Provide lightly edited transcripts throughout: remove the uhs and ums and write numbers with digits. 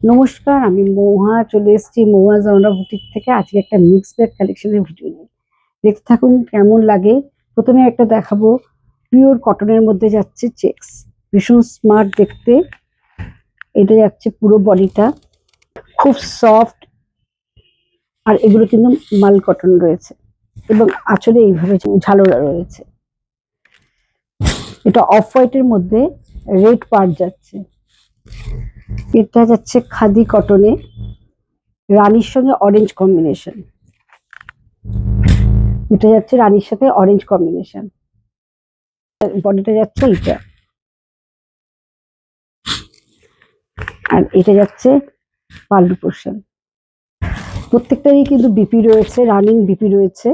নমস্কার, আমি মহুয়া চলে এসেছি মহুয়া জামরা বুটিক থেকে। আজকে একটা মিক্স ব্যাগ কালেকশনের ভিডিও নিয়ে দেখতে থাকুন কেমন লাগে। প্রথমে একটা দেখাবো, পিওর কটনের মধ্যে যাচ্ছে চেক্স, ভীষণ স্মার্ট দেখতে। এটা যাচ্ছে পুরো বডিটা, খুব সফট, আর এগুলো কিন্তু মাল কটন রয়েছে এবং আঁচলে এইভাবে ঝালরা রয়েছে। এটা অফ হোয়াইটের মধ্যে রেড পার্ট যাচ্ছে। এটা যাচ্ছে খাদি কটনে, রানীর সঙ্গে অরেঞ্জ কম্বিনেশন। এটা যাচ্ছে রানীর সাথে অরেঞ্জ কম্বিনেশন। বডিটা যাচ্ছে এটা, আর এটা যাচ্ছে পাল্লু পোর্শন। প্রত্যেকটারই কিন্তু বিপি রয়েছে, রানিং বিপি রয়েছে।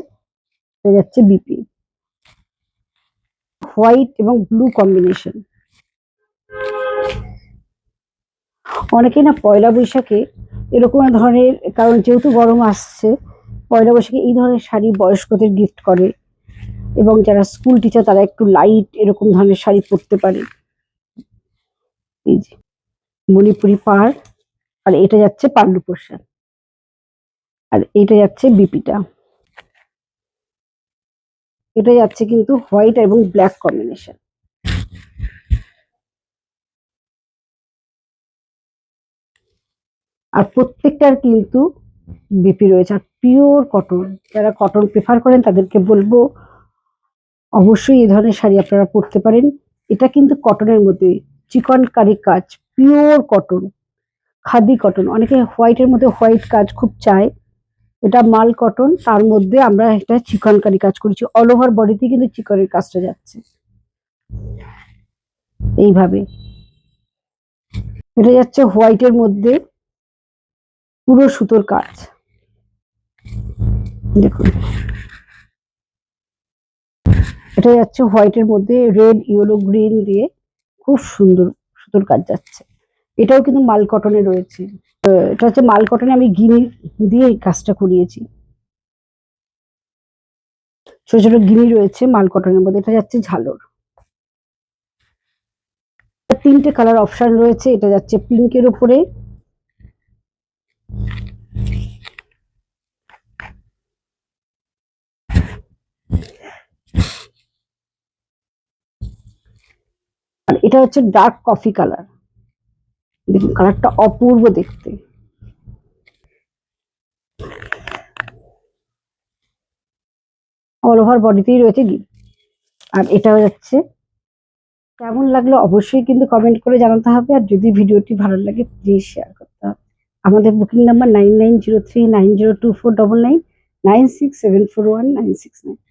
এটা যাচ্ছে বিপি, হোয়াইট এবং ব্লু কম্বিনেশন। অনেকে না পয়লা বৈশাখে এরকম ধরনের, কারণ যেহেতু গরম আসছে, পয়লা বৈশাখে এই ধরনের শাড়ি বয়স্কদের গিফট করে, এবং যারা স্কুল টিচার তারা একটু লাইট এরকম ধরনের শাড়ি পরতে পারে। এই যে মণিপুরি পাড়, আর এটা যাচ্ছে পাল্লু পোর্শন, আর এটা যাচ্ছে বিপিটা। এটা যাচ্ছে কিন্তু হোয়াইট এবং ব্ল্যাক কম্বিনেশন। আর প্রত্যেকটার কিন্তু বিপি রয়েছে, আর পিওর কটন। যারা কটন প্রেফার করেন তাদেরকে বলবো অবশ্যই এই ধরনের শাড়ি আপনারা পরতে পারেন। এটা কিন্তু কটনের মধ্যে চিকনকারি কাজ, পিওর কটন, খাদি কটন। অনেকে হোয়াইটের মধ্যে হোয়াইট কাজ খুব চায়, এটা মাল কটন, তার মধ্যে আমরা একটা চিকনকারি কাজ করেছি। অল ওভার বডিতে কিন্তু চিকনের কাজটা যাচ্ছে এইভাবে। এটা যাচ্ছে হোয়াইটের মধ্যে পুরো সুতোর কাজ, দেখুন। এটা যাচ্ছে হোয়াইটের মধ্যে রেড, ইয়েলো, গ্রিন দিয়ে খুব সুন্দর সুতোর কাজ যাচ্ছে। এটাও কিন্তু মাল কটনে রয়েছে। এটা হচ্ছে মাল কটনে, আমি গিনি দিয়ে এই কাজটা করিয়েছি। ছোট ছোট গিনি রয়েছে মাল কটনের মধ্যে। এটা যাচ্ছে ঝালর, তিনটে কালার অপশন রয়েছে। এটা যাচ্ছে পিঙ্কের উপরে, আর এটা হচ্ছে ডার্ক কফি কালার। দেখুন কালারটা অপূর্ব দেখতে। অল ওভার বডিতেই রয়েছে গিনি। আর এটাও যাচ্ছে। কেমন লাগলো অবশ্যই কিন্তু কমেন্ট করে জানাতে হবে, আর যদি ভিডিওটি ভালো লাগে প্লিজ শেয়ার করতে হবে। আমাদের বুকিং নাম্বার 9903902499, 96741969।